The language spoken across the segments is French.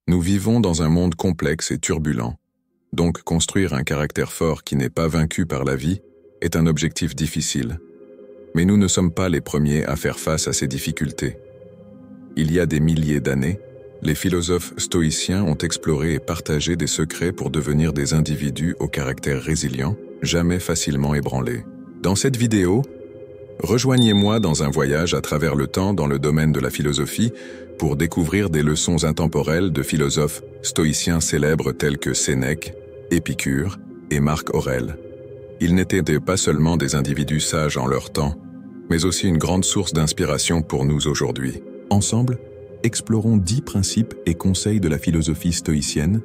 Nous vivons dans un monde complexe et turbulent, donc construire un caractère fort qui n'est pas vaincu par la vie est un objectif difficile. Mais nous ne sommes pas les premiers à faire face à ces difficultés. Il y a des milliers d'années, les philosophes stoïciens ont exploré et partagé des secrets pour devenir des individus au caractère résilient, jamais facilement ébranlés. Dans cette vidéo, rejoignez-moi dans un voyage à travers le temps dans le domaine de la philosophie pour découvrir des leçons intemporelles de philosophes stoïciens célèbres tels que Sénèque, Épicure et Marc Aurèle. Ils n'étaient pas seulement des individus sages en leur temps, mais aussi une grande source d'inspiration pour nous aujourd'hui. Ensemble, explorons 10 principes et conseils de la philosophie stoïcienne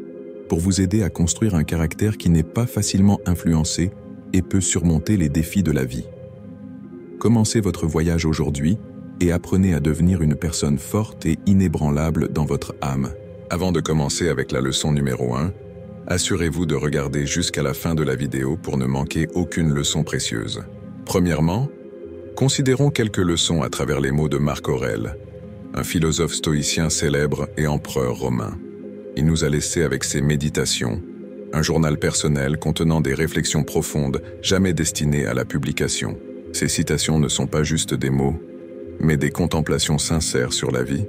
pour vous aider à construire un caractère qui n'est pas facilement influencé et peut surmonter les défis de la vie. Commencez votre voyage aujourd'hui et apprenez à devenir une personne forte et inébranlable dans votre âme. Avant de commencer avec la leçon numéro 1, assurez-vous de regarder jusqu'à la fin de la vidéo pour ne manquer aucune leçon précieuse. Premièrement, considérons quelques leçons à travers les mots de Marc Aurèle, un philosophe stoïcien célèbre et empereur romain. Il nous a laissé avec ses méditations, un journal personnel contenant des réflexions profondes, jamais destinées à la publication. Ces citations ne sont pas juste des mots, mais des contemplations sincères sur la vie,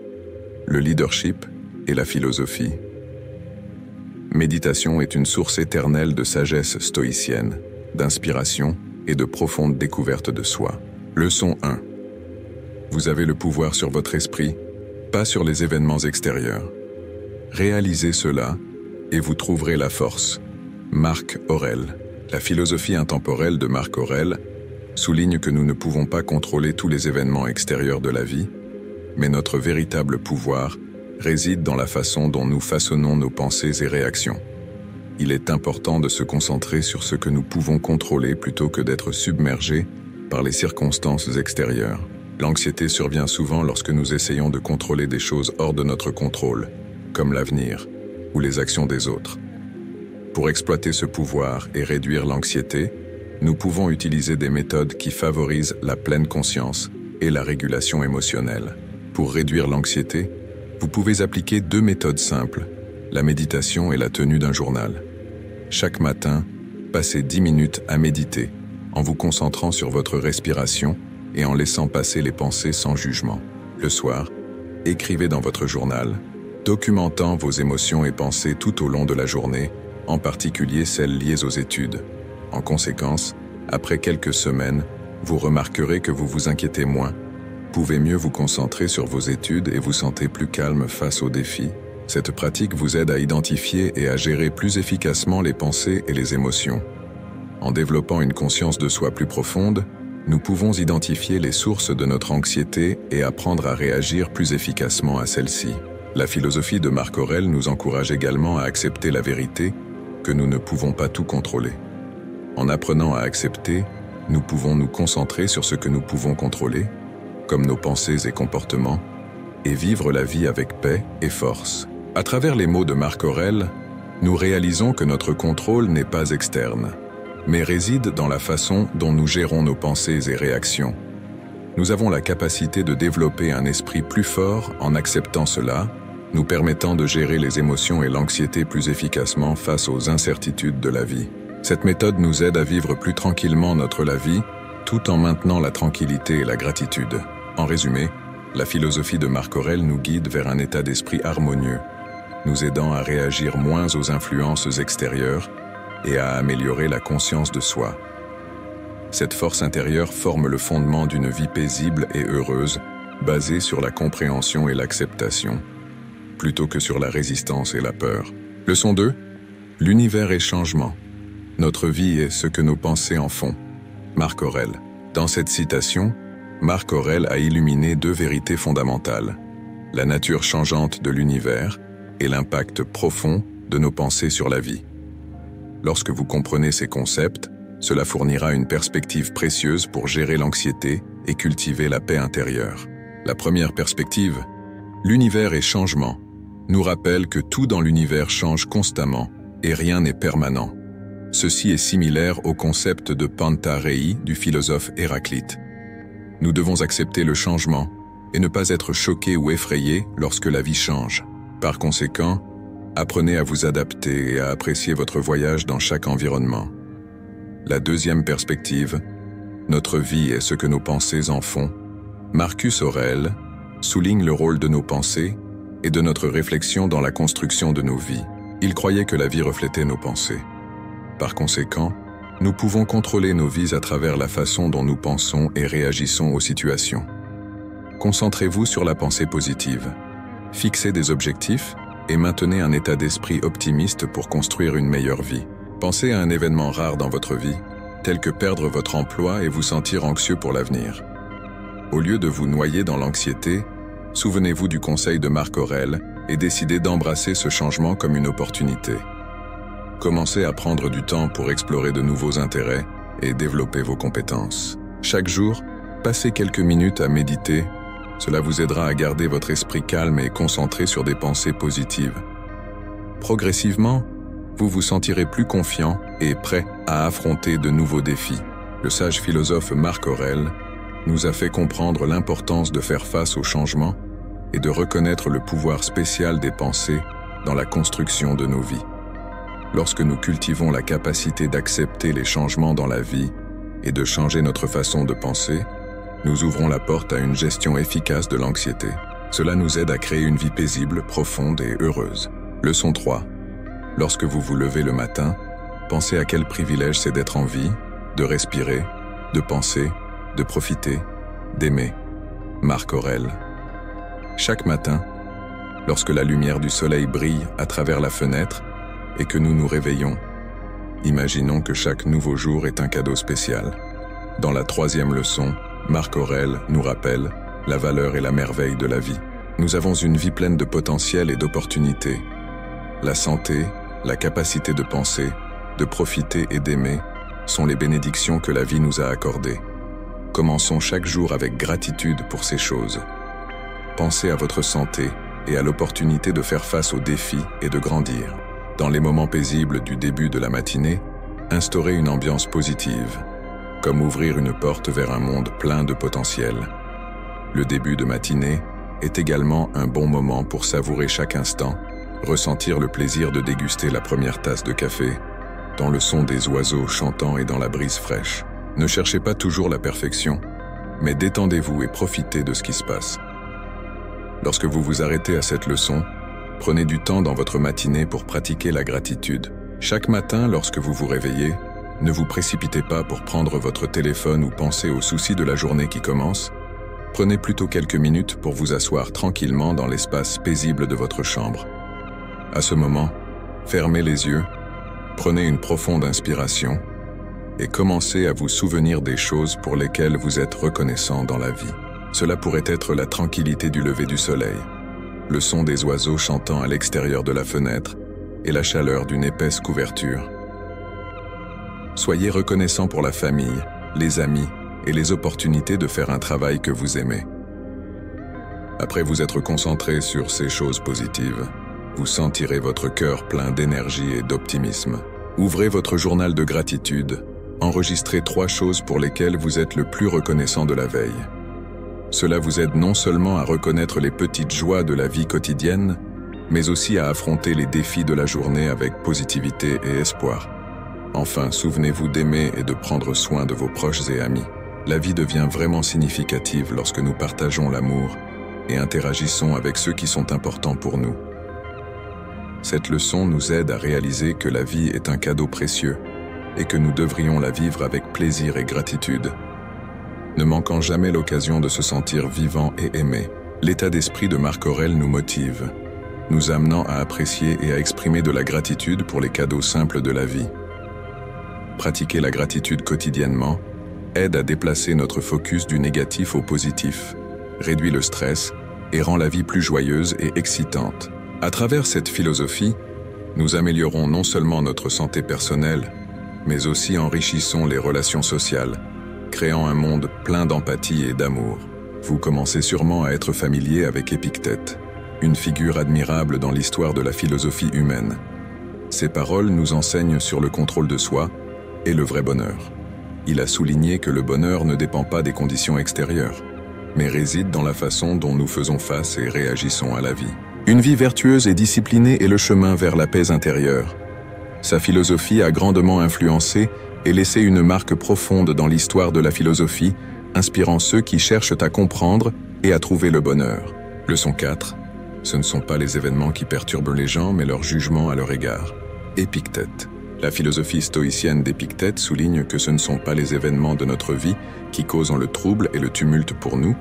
le leadership et la philosophie. Méditation est une source éternelle de sagesse stoïcienne, d'inspiration et de profonde découverte de soi. Leçon 1. Vous avez le pouvoir sur votre esprit, pas sur les événements extérieurs. Réalisez cela et vous trouverez la force. Marc Aurèle. La philosophie intemporelle de Marc Aurèle souligne que nous ne pouvons pas contrôler tous les événements extérieurs de la vie, mais notre véritable pouvoir réside dans la façon dont nous façonnons nos pensées et réactions. Il est important de se concentrer sur ce que nous pouvons contrôler plutôt que d'être submergés par les circonstances extérieures. L'anxiété survient souvent lorsque nous essayons de contrôler des choses hors de notre contrôle, comme l'avenir ou les actions des autres. Pour exploiter ce pouvoir et réduire l'anxiété, nous pouvons utiliser des méthodes qui favorisent la pleine conscience et la régulation émotionnelle. Pour réduire l'anxiété, vous pouvez appliquer 2 méthodes simples, la méditation et la tenue d'un journal. Chaque matin, passez 10 minutes à méditer, en vous concentrant sur votre respiration et en laissant passer les pensées sans jugement. Le soir, écrivez dans votre journal, documentant vos émotions et pensées tout au long de la journée, en particulier celles liées aux études. En conséquence, après quelques semaines, vous remarquerez que vous vous inquiétez moins, pouvez mieux vous concentrer sur vos études et vous sentez plus calme face aux défis. Cette pratique vous aide à identifier et à gérer plus efficacement les pensées et les émotions. En développant une conscience de soi plus profonde, nous pouvons identifier les sources de notre anxiété et apprendre à réagir plus efficacement à celle-ci. La philosophie de Marc Aurèle nous encourage également à accepter la vérité que nous ne pouvons pas tout contrôler. En apprenant à accepter, nous pouvons nous concentrer sur ce que nous pouvons contrôler, comme nos pensées et comportements, et vivre la vie avec paix et force. À travers les mots de Marc Aurèle, nous réalisons que notre contrôle n'est pas externe, mais réside dans la façon dont nous gérons nos pensées et réactions. Nous avons la capacité de développer un esprit plus fort en acceptant cela, nous permettant de gérer les émotions et l'anxiété plus efficacement face aux incertitudes de la vie. Cette méthode nous aide à vivre plus tranquillement notre vie, tout en maintenant la tranquillité et la gratitude. En résumé, la philosophie de Marc Aurèle nous guide vers un état d'esprit harmonieux, nous aidant à réagir moins aux influences extérieures et à améliorer la conscience de soi. Cette force intérieure forme le fondement d'une vie paisible et heureuse, basée sur la compréhension et l'acceptation, plutôt que sur la résistance et la peur. Leçon 2. L'univers est changement. Notre vie est ce que nos pensées en font. Marc Aurèle. Dans cette citation, Marc Aurèle a illuminé 2 vérités fondamentales, la nature changeante de l'univers et l'impact profond de nos pensées sur la vie. Lorsque vous comprenez ces concepts, cela fournira une perspective précieuse pour gérer l'anxiété et cultiver la paix intérieure. La première perspective, l'univers est changement, nous rappelle que tout dans l'univers change constamment et rien n'est permanent. Ceci est similaire au concept de Pantarei du philosophe Héraclite. Nous devons accepter le changement et ne pas être choqués ou effrayés lorsque la vie change. Par conséquent, Apprenez à vous adapter et à apprécier votre voyage dans chaque environnement. La deuxième perspective, notre vie est ce que nos pensées en font. Marcus Aurèle souligne le rôle de nos pensées et de notre réflexion dans la construction de nos vies. Il croyait que la vie reflétait nos pensées. Par conséquent, nous pouvons contrôler nos vies à travers la façon dont nous pensons et réagissons aux situations. Concentrez-vous sur la pensée positive. Fixez des objectifs et maintenez un état d'esprit optimiste pour construire une meilleure vie. Pensez à un événement rare dans votre vie, tel que perdre votre emploi et vous sentir anxieux pour l'avenir. Au lieu de vous noyer dans l'anxiété, souvenez-vous du conseil de Marc Aurèle et décidez d'embrasser ce changement comme une opportunité. Commencez à prendre du temps pour explorer de nouveaux intérêts et développer vos compétences. Chaque jour, passez quelques minutes à méditer. Cela vous aidera à garder votre esprit calme et concentré sur des pensées positives. Progressivement, vous vous sentirez plus confiant et prêt à affronter de nouveaux défis. Le sage philosophe Marc Aurèle nous a fait comprendre l'importance de faire face aux changements et de reconnaître le pouvoir spécial des pensées dans la construction de nos vies. Lorsque nous cultivons la capacité d'accepter les changements dans la vie et de changer notre façon de penser, nous ouvrons la porte à une gestion efficace de l'anxiété. Cela nous aide à créer une vie paisible, profonde et heureuse. Leçon 3. Lorsque vous vous levez le matin, pensez à quel privilège c'est d'être en vie, de respirer, de penser, de profiter, d'aimer. Marc Aurèle. Chaque matin, lorsque la lumière du soleil brille à travers la fenêtre et que nous nous réveillons, imaginons que chaque nouveau jour est un cadeau spécial. Dans la troisième leçon, Marc Aurèle nous rappelle la valeur et la merveille de la vie. Nous avons une vie pleine de potentiel et d'opportunités. La santé, la capacité de penser, de profiter et d'aimer sont les bénédictions que la vie nous a accordées. Commençons chaque jour avec gratitude pour ces choses. Pensez à votre santé et à l'opportunité de faire face aux défis et de grandir. Dans les moments paisibles du début de la matinée, instaurez une ambiance positive, comme ouvrir une porte vers un monde plein de potentiel. Le début de matinée est également un bon moment pour savourer chaque instant, ressentir le plaisir de déguster la première tasse de café, dans le son des oiseaux chantant et dans la brise fraîche. Ne cherchez pas toujours la perfection, mais détendez-vous et profitez de ce qui se passe. Lorsque vous vous arrêtez à cette leçon, prenez du temps dans votre matinée pour pratiquer la gratitude. Chaque matin, lorsque vous vous réveillez, ne vous précipitez pas pour prendre votre téléphone ou penser aux soucis de la journée qui commence. Prenez plutôt quelques minutes pour vous asseoir tranquillement dans l'espace paisible de votre chambre. À ce moment, fermez les yeux, prenez une profonde inspiration et commencez à vous souvenir des choses pour lesquelles vous êtes reconnaissant dans la vie. Cela pourrait être la tranquillité du lever du soleil, le son des oiseaux chantant à l'extérieur de la fenêtre et la chaleur d'une épaisse couverture. Soyez reconnaissant pour la famille, les amis et les opportunités de faire un travail que vous aimez. Après vous être concentré sur ces choses positives, vous sentirez votre cœur plein d'énergie et d'optimisme. Ouvrez votre journal de gratitude, enregistrez 3 choses pour lesquelles vous êtes le plus reconnaissant de la veille. Cela vous aide non seulement à reconnaître les petites joies de la vie quotidienne, mais aussi à affronter les défis de la journée avec positivité et espoir. Enfin, souvenez-vous d'aimer et de prendre soin de vos proches et amis. La vie devient vraiment significative lorsque nous partageons l'amour et interagissons avec ceux qui sont importants pour nous. Cette leçon nous aide à réaliser que la vie est un cadeau précieux et que nous devrions la vivre avec plaisir et gratitude, ne manquant jamais l'occasion de se sentir vivant et aimé. L'état d'esprit de Marc Aurèle nous motive, nous amenant à apprécier et à exprimer de la gratitude pour les cadeaux simples de la vie. Pratiquer la gratitude quotidiennement aide à déplacer notre focus du négatif au positif, réduit le stress et rend la vie plus joyeuse et excitante. À travers cette philosophie, nous améliorons non seulement notre santé personnelle, mais aussi enrichissons les relations sociales, créant un monde plein d'empathie et d'amour. Vous commencez sûrement à être familier avec Épictète, une figure admirable dans l'histoire de la philosophie humaine. Ses paroles nous enseignent sur le contrôle de soi et le vrai bonheur. Il a souligné que le bonheur ne dépend pas des conditions extérieures, mais réside dans la façon dont nous faisons face et réagissons à la vie. Une vie vertueuse et disciplinée est le chemin vers la paix intérieure. Sa philosophie a grandement influencé et laissé une marque profonde dans l'histoire de la philosophie, inspirant ceux qui cherchent à comprendre et à trouver le bonheur. Leçon 4. Ce ne sont pas les événements qui perturbent les gens, mais leur jugement à leur égard. Épictète. La philosophie stoïcienne d'Épictète souligne que ce ne sont pas les événements de notre vie qui causent le trouble et le tumulte pour nous,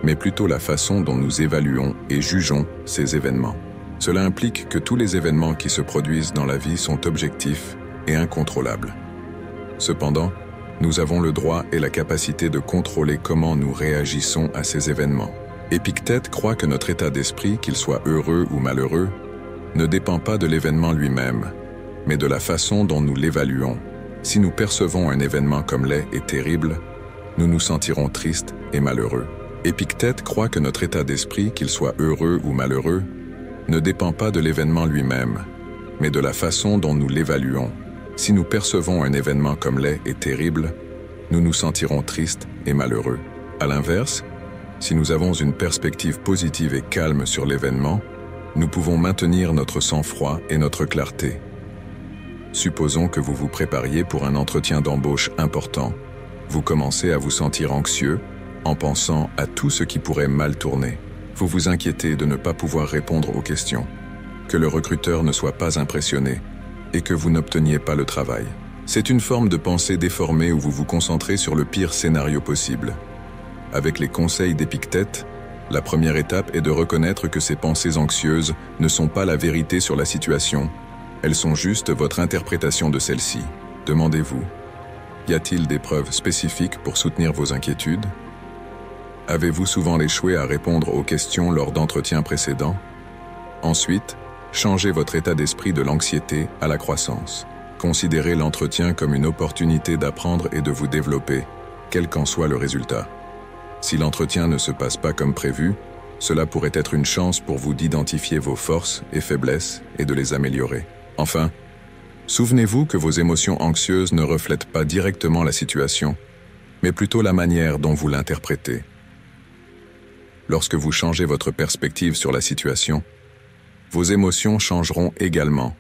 mais plutôt la façon dont nous évaluons et jugeons ces événements. Cela implique que tous les événements qui se produisent dans la vie sont objectifs et incontrôlables. Cependant, nous avons le droit et la capacité de contrôler comment nous réagissons à ces événements. Épictète croit que notre état d'esprit, qu'il soit heureux ou malheureux, ne dépend pas de l'événement lui-même, mais de la façon dont nous l'évaluons. Si nous percevons un événement comme laid et terrible, nous nous sentirons tristes et malheureux. Épictète croit que notre état d'esprit, qu'il soit heureux ou malheureux, ne dépend pas de l'événement lui-même, mais de la façon dont nous l'évaluons. Si nous percevons un événement comme laid et terrible, nous nous sentirons tristes et malheureux. À l'inverse, si nous avons une perspective positive et calme sur l'événement, nous pouvons maintenir notre sang-froid et notre clarté. Supposons que vous vous prépariez pour un entretien d'embauche important. Vous commencez à vous sentir anxieux en pensant à tout ce qui pourrait mal tourner. Vous vous inquiétez de ne pas pouvoir répondre aux questions, que le recruteur ne soit pas impressionné et que vous n'obteniez pas le travail. C'est une forme de pensée déformée où vous vous concentrez sur le pire scénario possible. Avec les conseils d'Épictète, la première étape est de reconnaître que ces pensées anxieuses ne sont pas la vérité sur la situation, elles sont juste votre interprétation de celle-ci. Demandez-vous, y a-t-il des preuves spécifiques pour soutenir vos inquiétudes? Avez-vous souvent échoué à répondre aux questions lors d'entretiens précédents? Ensuite, changez votre état d'esprit de l'anxiété à la croissance. Considérez l'entretien comme une opportunité d'apprendre et de vous développer, quel qu'en soit le résultat. Si l'entretien ne se passe pas comme prévu, cela pourrait être une chance pour vous d'identifier vos forces et faiblesses et de les améliorer. Enfin, souvenez-vous que vos émotions anxieuses ne reflètent pas directement la situation, mais plutôt la manière dont vous l'interprétez. Lorsque vous changez votre perspective sur la situation, vos émotions changeront également,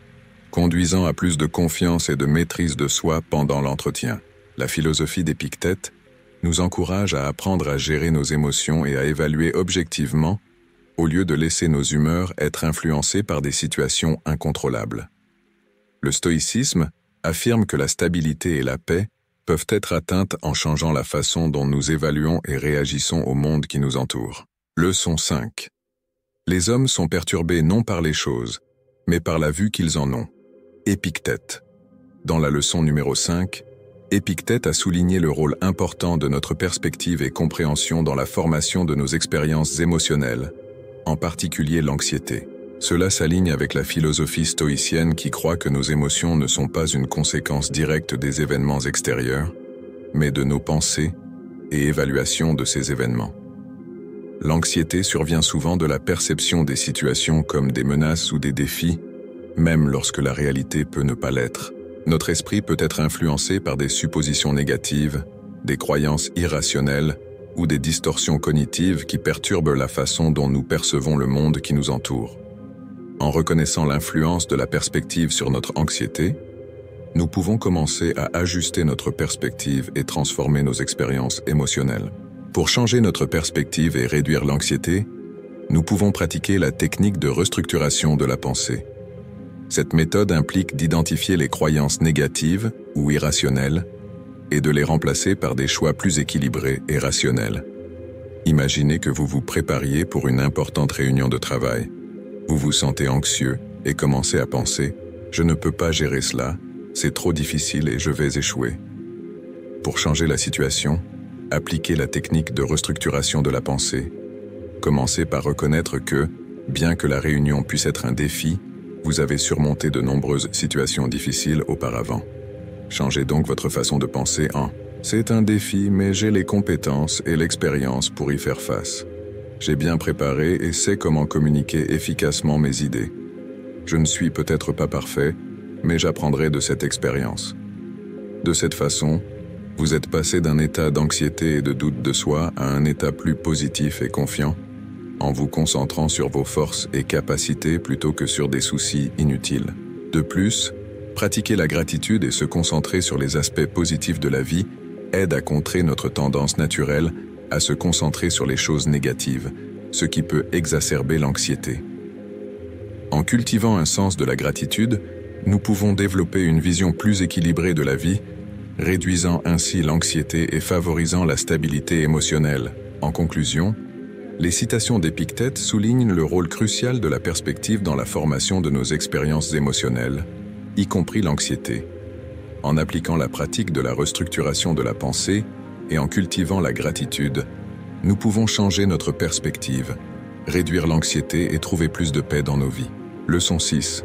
conduisant à plus de confiance et de maîtrise de soi pendant l'entretien. La philosophie d'Épictète nous encourage à apprendre à gérer nos émotions et à évaluer objectivement, au lieu de laisser nos humeurs être influencées par des situations incontrôlables. Le stoïcisme affirme que la stabilité et la paix peuvent être atteintes en changeant la façon dont nous évaluons et réagissons au monde qui nous entoure. Leçon 5. Les hommes sont perturbés non par les choses, mais par la vue qu'ils en ont. Épictète. Dans la leçon numéro 5, Épictète a souligné le rôle important de notre perspective et compréhension dans la formation de nos expériences émotionnelles, en particulier l'anxiété. Cela s'aligne avec la philosophie stoïcienne qui croit que nos émotions ne sont pas une conséquence directe des événements extérieurs, mais de nos pensées et évaluations de ces événements. L'anxiété survient souvent de la perception des situations comme des menaces ou des défis, même lorsque la réalité peut ne pas l'être. Notre esprit peut être influencé par des suppositions négatives, des croyances irrationnelles ou des distorsions cognitives qui perturbent la façon dont nous percevons le monde qui nous entoure. En reconnaissant l'influence de la perspective sur notre anxiété, nous pouvons commencer à ajuster notre perspective et transformer nos expériences émotionnelles. Pour changer notre perspective et réduire l'anxiété, nous pouvons pratiquer la technique de restructuration de la pensée. Cette méthode implique d'identifier les croyances négatives ou irrationnelles et de les remplacer par des choix plus équilibrés et rationnels. Imaginez que vous vous prépariez pour une importante réunion de travail. Vous vous sentez anxieux et commencez à penser « Je ne peux pas gérer cela, c'est trop difficile et je vais échouer ». Pour changer la situation, appliquez la technique de restructuration de la pensée. Commencez par reconnaître que, bien que la réunion puisse être un défi, vous avez surmonté de nombreuses situations difficiles auparavant. Changez donc votre façon de penser en « C'est un défi, mais j'ai les compétences et l'expérience pour y faire face. J'ai bien préparé et sais comment communiquer efficacement mes idées. Je ne suis peut-être pas parfait, mais j'apprendrai de cette expérience. » De cette façon, vous êtes passé d'un état d'anxiété et de doute de soi à un état plus positif et confiant, en vous concentrant sur vos forces et capacités plutôt que sur des soucis inutiles. De plus, pratiquer la gratitude et se concentrer sur les aspects positifs de la vie aide à contrer notre tendance naturelle à se concentrer sur les choses négatives, ce qui peut exacerber l'anxiété. En cultivant un sens de la gratitude, nous pouvons développer une vision plus équilibrée de la vie, réduisant ainsi l'anxiété et favorisant la stabilité émotionnelle. En conclusion, les citations d'Épictète soulignent le rôle crucial de la perspective dans la formation de nos expériences émotionnelles, y compris l'anxiété. En appliquant la pratique de la restructuration de la pensée et en cultivant la gratitude, nous pouvons changer notre perspective, réduire l'anxiété et trouver plus de paix dans nos vies. Leçon 6.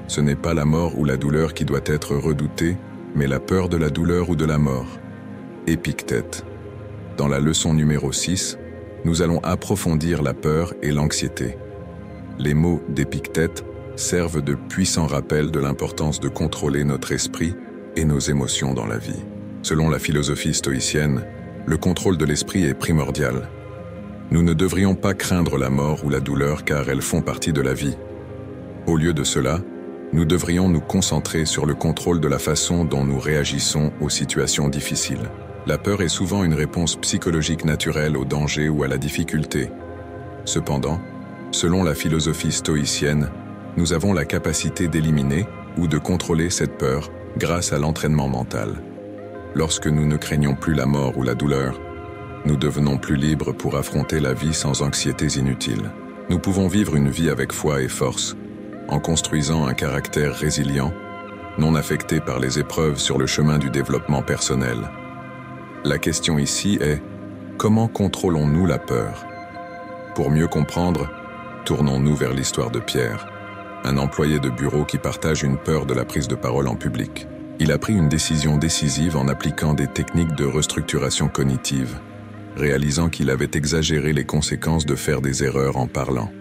Ce n'est pas la mort ou la douleur qui doit être redoutée, mais la peur de la douleur ou de la mort. Épictète. Dans la leçon numéro 6, nous allons approfondir la peur et l'anxiété. Les mots d'Épictète servent de puissants rappels de l'importance de contrôler notre esprit et nos émotions dans la vie. Selon la philosophie stoïcienne, le contrôle de l'esprit est primordial. Nous ne devrions pas craindre la mort ou la douleur car elles font partie de la vie. Au lieu de cela, nous devrions nous concentrer sur le contrôle de la façon dont nous réagissons aux situations difficiles. La peur est souvent une réponse psychologique naturelle au danger ou à la difficulté. Cependant, selon la philosophie stoïcienne, nous avons la capacité d'éliminer ou de contrôler cette peur grâce à l'entraînement mental. Lorsque nous ne craignons plus la mort ou la douleur, nous devenons plus libres pour affronter la vie sans anxiétés inutiles. Nous pouvons vivre une vie avec foi et force, en construisant un caractère résilient, non affecté par les épreuves sur le chemin du développement personnel. La question ici est, comment contrôlons-nous la peur? Pour mieux comprendre, tournons-nous vers l'histoire de Pierre, un employé de bureau qui partage une peur de la prise de parole en public. Il a pris une décision décisive en appliquant des techniques de restructuration cognitive, réalisant qu'il avait exagéré les conséquences de faire des erreurs en parlant.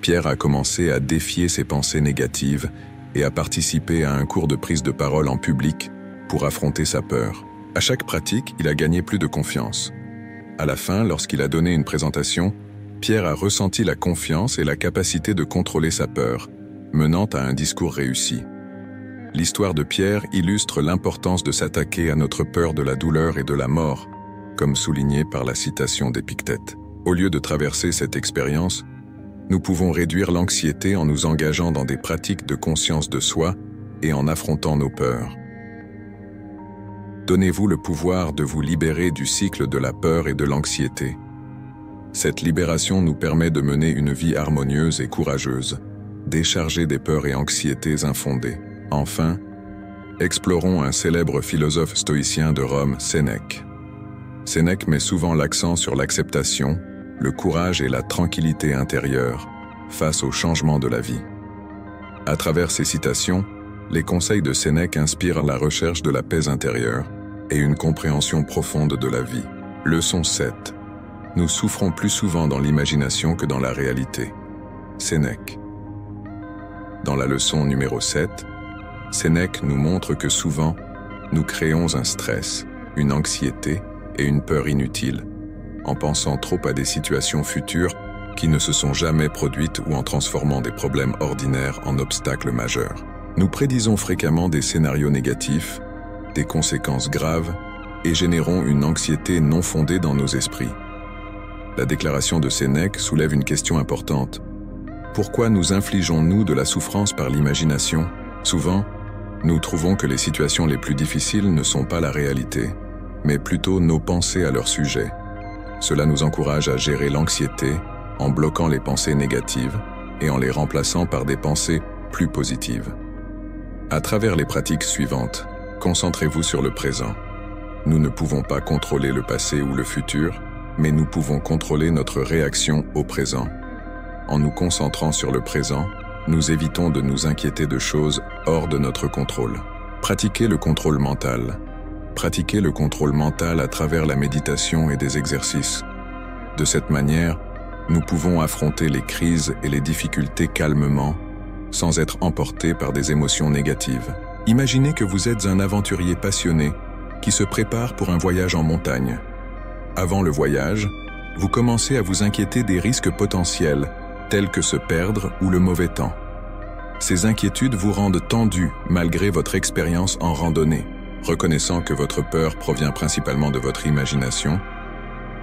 Pierre a commencé à défier ses pensées négatives et a participé à un cours de prise de parole en public pour affronter sa peur. À chaque pratique, il a gagné plus de confiance. À la fin, lorsqu'il a donné une présentation, Pierre a ressenti la confiance et la capacité de contrôler sa peur, menant à un discours réussi. L'histoire de Pierre illustre l'importance de s'attaquer à notre peur de la douleur et de la mort, comme souligné par la citation d'Épictète. Au lieu de traverser cette expérience, nous pouvons réduire l'anxiété en nous engageant dans des pratiques de conscience de soi et en affrontant nos peurs. Donnez-vous le pouvoir de vous libérer du cycle de la peur et de l'anxiété. Cette libération nous permet de mener une vie harmonieuse et courageuse, déchargée des peurs et anxiétés infondées. Enfin, explorons un célèbre philosophe stoïcien de Rome, Sénèque. Sénèque met souvent l'accent sur l'acceptation, le courage et la tranquillité intérieure face aux changements de la vie. À travers ces citations, les conseils de Sénèque inspirent la recherche de la paix intérieure et une compréhension profonde de la vie. Leçon 7. Nous souffrons plus souvent dans l'imagination que dans la réalité. Sénèque. Dans la leçon numéro 7, Sénèque nous montre que souvent, nous créons un stress, une anxiété et une peur inutiles, en pensant trop à des situations futures qui ne se sont jamais produites ou en transformant des problèmes ordinaires en obstacles majeurs. Nous prédisons fréquemment des scénarios négatifs, des conséquences graves et générons une anxiété non fondée dans nos esprits. La déclaration de Sénèque soulève une question importante. Pourquoi nous infligeons-nous de la souffrance par l'imagination? Souvent, nous trouvons que les situations les plus difficiles ne sont pas la réalité, mais plutôt nos pensées à leur sujet. Cela nous encourage à gérer l'anxiété en bloquant les pensées négatives et en les remplaçant par des pensées plus positives. À travers les pratiques suivantes, concentrez-vous sur le présent. Nous ne pouvons pas contrôler le passé ou le futur, mais nous pouvons contrôler notre réaction au présent. En nous concentrant sur le présent, nous évitons de nous inquiéter de choses hors de notre contrôle. Pratiquez le contrôle mental. Pratiquez le contrôle mental à travers la méditation et des exercices. De cette manière, nous pouvons affronter les crises et les difficultés calmement, sans être emportés par des émotions négatives. Imaginez que vous êtes un aventurier passionné qui se prépare pour un voyage en montagne. Avant le voyage, vous commencez à vous inquiéter des risques potentiels, tels que se perdre ou le mauvais temps. Ces inquiétudes vous rendent tendus malgré votre expérience en randonnée. Reconnaissant que votre peur provient principalement de votre imagination,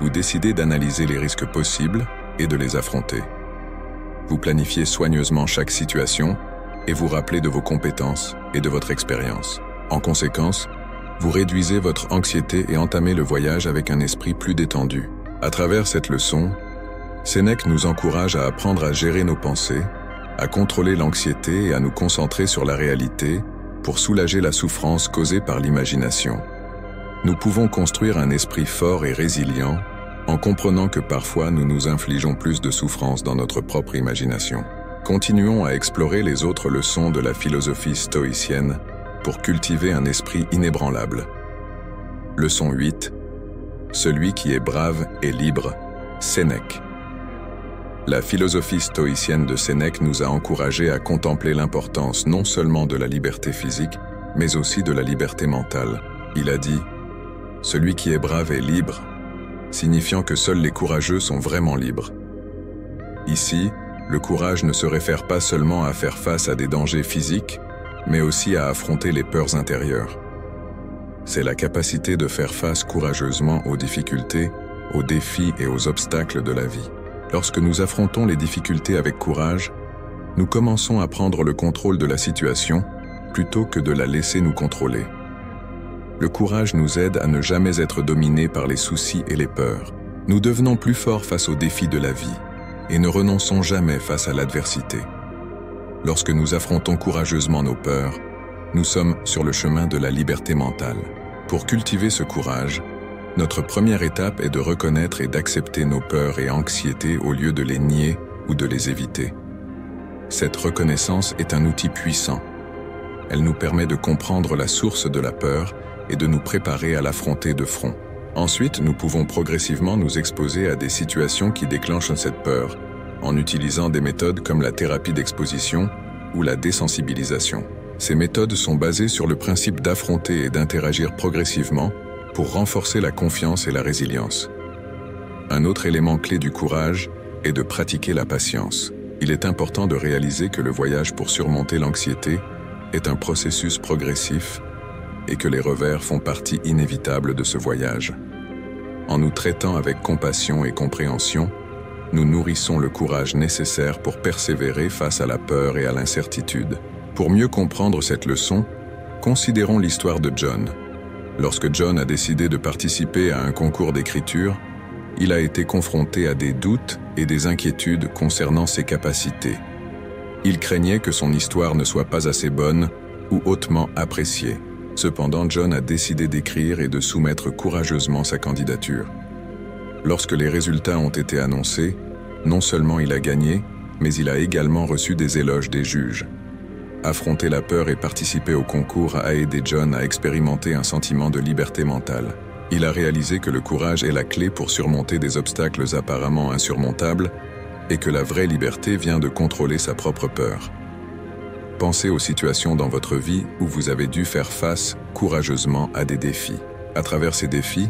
vous décidez d'analyser les risques possibles et de les affronter. Vous planifiez soigneusement chaque situation et vous rappelez de vos compétences et de votre expérience. En conséquence, vous réduisez votre anxiété et entamez le voyage avec un esprit plus détendu. À travers cette leçon, Sénèque nous encourage à apprendre à gérer nos pensées, à contrôler l'anxiété et à nous concentrer sur la réalité pour soulager la souffrance causée par l'imagination. Nous pouvons construire un esprit fort et résilient en comprenant que parfois nous nous infligeons plus de souffrance dans notre propre imagination. Continuons à explorer les autres leçons de la philosophie stoïcienne pour cultiver un esprit inébranlable. Leçon 8. Celui qui est brave est libre, Sénèque. La philosophie stoïcienne de Sénèque nous a encouragés à contempler l'importance non seulement de la liberté physique, mais aussi de la liberté mentale. Il a dit « Celui qui est brave est libre », signifiant que seuls les courageux sont vraiment libres. Ici, le courage ne se réfère pas seulement à faire face à des dangers physiques, mais aussi à affronter les peurs intérieures. C'est la capacité de faire face courageusement aux difficultés, aux défis et aux obstacles de la vie. Lorsque nous affrontons les difficultés avec courage, nous commençons à prendre le contrôle de la situation plutôt que de la laisser nous contrôler. Le courage nous aide à ne jamais être dominés par les soucis et les peurs. Nous devenons plus forts face aux défis de la vie et ne renonçons jamais face à l'adversité. Lorsque nous affrontons courageusement nos peurs, nous sommes sur le chemin de la liberté mentale. Pour cultiver ce courage, notre première étape est de reconnaître et d'accepter nos peurs et anxiétés au lieu de les nier ou de les éviter. Cette reconnaissance est un outil puissant. Elle nous permet de comprendre la source de la peur et de nous préparer à l'affronter de front. Ensuite, nous pouvons progressivement nous exposer à des situations qui déclenchent cette peur, en utilisant des méthodes comme la thérapie d'exposition ou la désensibilisation. Ces méthodes sont basées sur le principe d'affronter et d'interagir progressivement pour renforcer la confiance et la résilience. Un autre élément clé du courage est de pratiquer la patience. Il est important de réaliser que le voyage pour surmonter l'anxiété est un processus progressif et que les revers font partie inévitable de ce voyage. En nous traitant avec compassion et compréhension, nous nourrissons le courage nécessaire pour persévérer face à la peur et à l'incertitude. Pour mieux comprendre cette leçon, considérons l'histoire de John. Lorsque John a décidé de participer à un concours d'écriture, il a été confronté à des doutes et des inquiétudes concernant ses capacités. Il craignait que son histoire ne soit pas assez bonne ou hautement appréciée. Cependant, John a décidé d'écrire et de soumettre courageusement sa candidature. Lorsque les résultats ont été annoncés, non seulement il a gagné, mais il a également reçu des éloges des juges. Affronter la peur et participer au concours a aidé John à expérimenter un sentiment de liberté mentale. Il a réalisé que le courage est la clé pour surmonter des obstacles apparemment insurmontables et que la vraie liberté vient de contrôler sa propre peur. Pensez aux situations dans votre vie où vous avez dû faire face courageusement à des défis. À travers ces défis,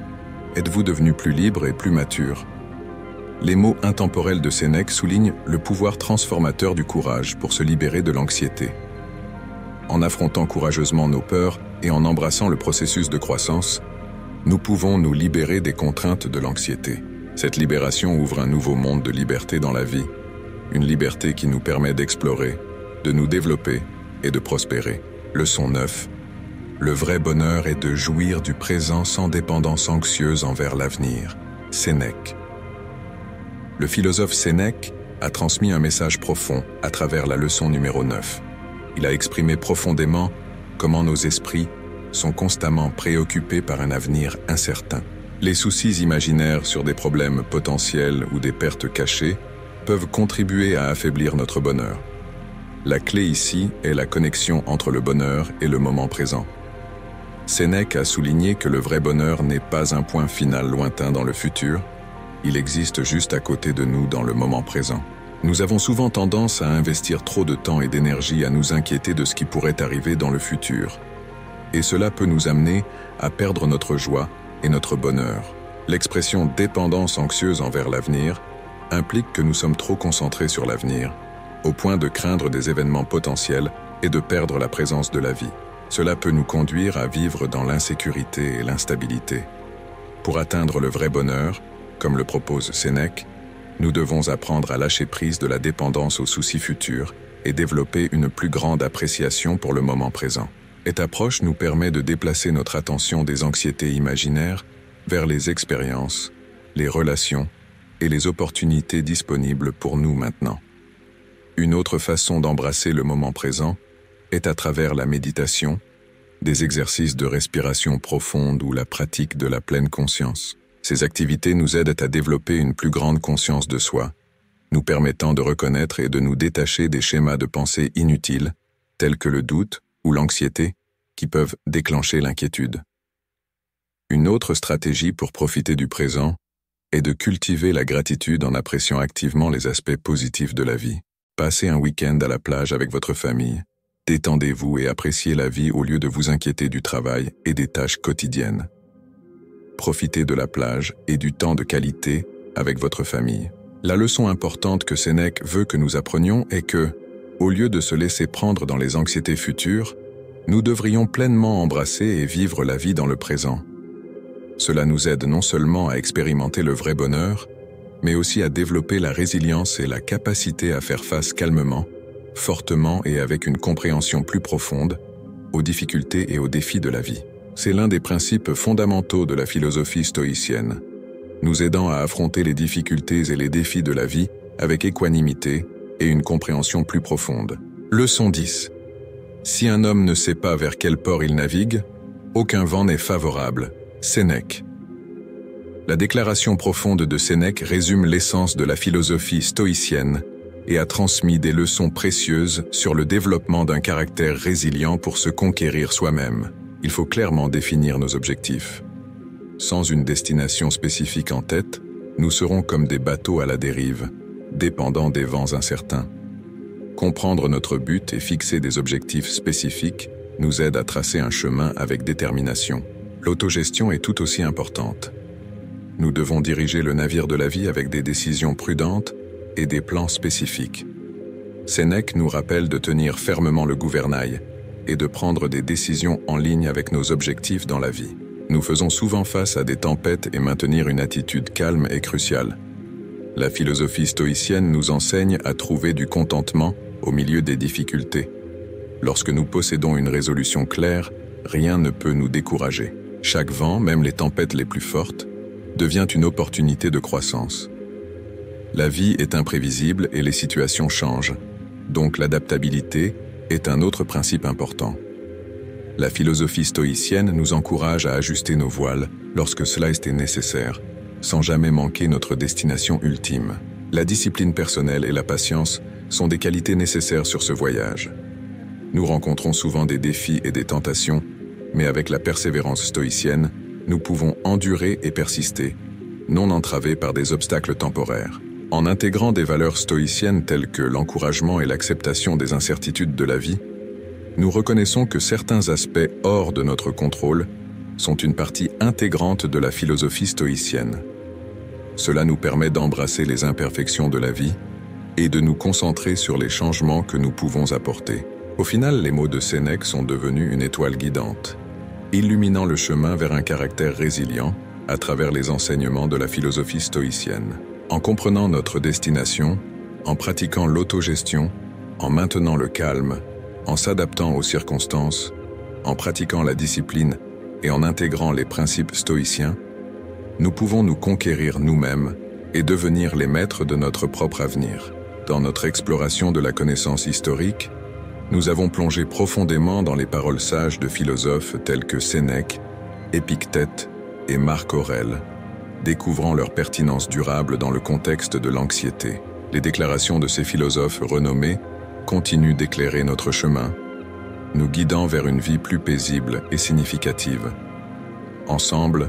êtes-vous devenu plus libre et plus mature? Les mots intemporels de Sénèque soulignent le pouvoir transformateur du courage pour se libérer de l'anxiété. En affrontant courageusement nos peurs et en embrassant le processus de croissance, nous pouvons nous libérer des contraintes de l'anxiété. Cette libération ouvre un nouveau monde de liberté dans la vie, une liberté qui nous permet d'explorer, de nous développer et de prospérer. Leçon 9. Le vrai bonheur est de jouir du présent sans dépendance anxieuse envers l'avenir. Sénèque. Le philosophe Sénèque a transmis un message profond à travers la leçon numéro 9. Il a exprimé profondément comment nos esprits sont constamment préoccupés par un avenir incertain. Les soucis imaginaires sur des problèmes potentiels ou des pertes cachées peuvent contribuer à affaiblir notre bonheur. La clé ici est la connexion entre le bonheur et le moment présent. Sénèque a souligné que le vrai bonheur n'est pas un point final lointain dans le futur, il existe juste à côté de nous dans le moment présent. Nous avons souvent tendance à investir trop de temps et d'énergie à nous inquiéter de ce qui pourrait arriver dans le futur. Et cela peut nous amener à perdre notre joie et notre bonheur. L'expression « dépendance anxieuse envers l'avenir » implique que nous sommes trop concentrés sur l'avenir, au point de craindre des événements potentiels et de perdre la présence de la vie. Cela peut nous conduire à vivre dans l'insécurité et l'instabilité. Pour atteindre le vrai bonheur, comme le propose Sénèque, nous devons apprendre à lâcher prise de la dépendance aux soucis futurs et développer une plus grande appréciation pour le moment présent. Cette approche nous permet de déplacer notre attention des anxiétés imaginaires vers les expériences, les relations et les opportunités disponibles pour nous maintenant. Une autre façon d'embrasser le moment présent est à travers la méditation, des exercices de respiration profonde ou la pratique de la pleine conscience. Ces activités nous aident à développer une plus grande conscience de soi, nous permettant de reconnaître et de nous détacher des schémas de pensée inutiles, tels que le doute ou l'anxiété, qui peuvent déclencher l'inquiétude. Une autre stratégie pour profiter du présent est de cultiver la gratitude en appréciant activement les aspects positifs de la vie. Passez un week-end à la plage avec votre famille. Détendez-vous et appréciez la vie au lieu de vous inquiéter du travail et des tâches quotidiennes. Profitez de la plage et du temps de qualité avec votre famille. La leçon importante que Sénèque veut que nous apprenions est que, au lieu de se laisser prendre dans les anxiétés futures, nous devrions pleinement embrasser et vivre la vie dans le présent. Cela nous aide non seulement à expérimenter le vrai bonheur, mais aussi à développer la résilience et la capacité à faire face calmement, fortement et avec une compréhension plus profonde aux difficultés et aux défis de la vie. C'est l'un des principes fondamentaux de la philosophie stoïcienne, nous aidant à affronter les difficultés et les défis de la vie avec équanimité et une compréhension plus profonde. Leçon 10. Si un homme ne sait pas vers quel port il navigue, aucun vent n'est favorable. Sénèque. La déclaration profonde de Sénèque résume l'essence de la philosophie stoïcienne et a transmis des leçons précieuses sur le développement d'un caractère résilient pour se conquérir soi-même. Il faut clairement définir nos objectifs. Sans une destination spécifique en tête, nous serons comme des bateaux à la dérive, dépendants des vents incertains. Comprendre notre but et fixer des objectifs spécifiques nous aide à tracer un chemin avec détermination. L'autogestion est tout aussi importante. Nous devons diriger le navire de la vie avec des décisions prudentes et des plans spécifiques. Sénèque nous rappelle de tenir fermement le gouvernail et de prendre des décisions en ligne avec nos objectifs dans la vie. Nous faisons souvent face à des tempêtes et maintenir une attitude calme est crucial. La philosophie stoïcienne nous enseigne à trouver du contentement au milieu des difficultés. Lorsque nous possédons une résolution claire, rien ne peut nous décourager. Chaque vent, même les tempêtes les plus fortes, devient une opportunité de croissance. La vie est imprévisible et les situations changent, donc l'adaptabilité est un autre principe important. La philosophie stoïcienne nous encourage à ajuster nos voiles lorsque cela est nécessaire, sans jamais manquer notre destination ultime. La discipline personnelle et la patience sont des qualités nécessaires sur ce voyage. Nous rencontrons souvent des défis et des tentations, mais avec la persévérance stoïcienne, nous pouvons endurer et persister, non entravés par des obstacles temporaires. En intégrant des valeurs stoïciennes telles que l'encouragement et l'acceptation des incertitudes de la vie, nous reconnaissons que certains aspects hors de notre contrôle sont une partie intégrante de la philosophie stoïcienne. Cela nous permet d'embrasser les imperfections de la vie et de nous concentrer sur les changements que nous pouvons apporter. Au final, les mots de Sénèque sont devenus une étoile guidante, illuminant le chemin vers un caractère résilient à travers les enseignements de la philosophie stoïcienne. En comprenant notre destination, en pratiquant l'autogestion, en maintenant le calme, en s'adaptant aux circonstances, en pratiquant la discipline et en intégrant les principes stoïciens, nous pouvons nous conquérir nous-mêmes et devenir les maîtres de notre propre avenir. Dans notre exploration de la connaissance historique, nous avons plongé profondément dans les paroles sages de philosophes tels que Sénèque, Épictète et Marc Aurèle, découvrant leur pertinence durable dans le contexte de l'anxiété. Les déclarations de ces philosophes renommés continuent d'éclairer notre chemin, nous guidant vers une vie plus paisible et significative. Ensemble,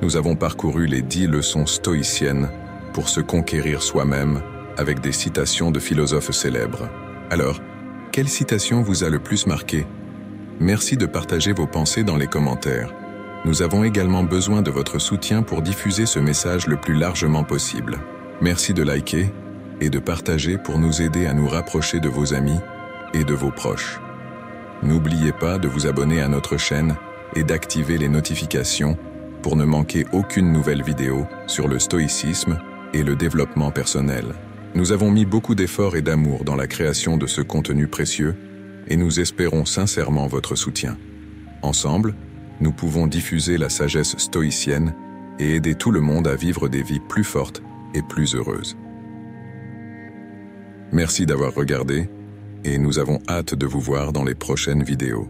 nous avons parcouru les 10 leçons stoïciennes pour se conquérir soi-même avec des citations de philosophes célèbres. Alors, quelle citation vous a le plus marqué? Merci de partager vos pensées dans les commentaires. Nous avons également besoin de votre soutien pour diffuser ce message le plus largement possible. Merci de liker et de partager pour nous aider à nous rapprocher de vos amis et de vos proches. N'oubliez pas de vous abonner à notre chaîne et d'activer les notifications pour ne manquer aucune nouvelle vidéo sur le stoïcisme et le développement personnel. Nous avons mis beaucoup d'efforts et d'amour dans la création de ce contenu précieux et nous espérons sincèrement votre soutien. Ensemble, nous pouvons diffuser la sagesse stoïcienne et aider tout le monde à vivre des vies plus fortes et plus heureuses. Merci d'avoir regardé et nous avons hâte de vous voir dans les prochaines vidéos.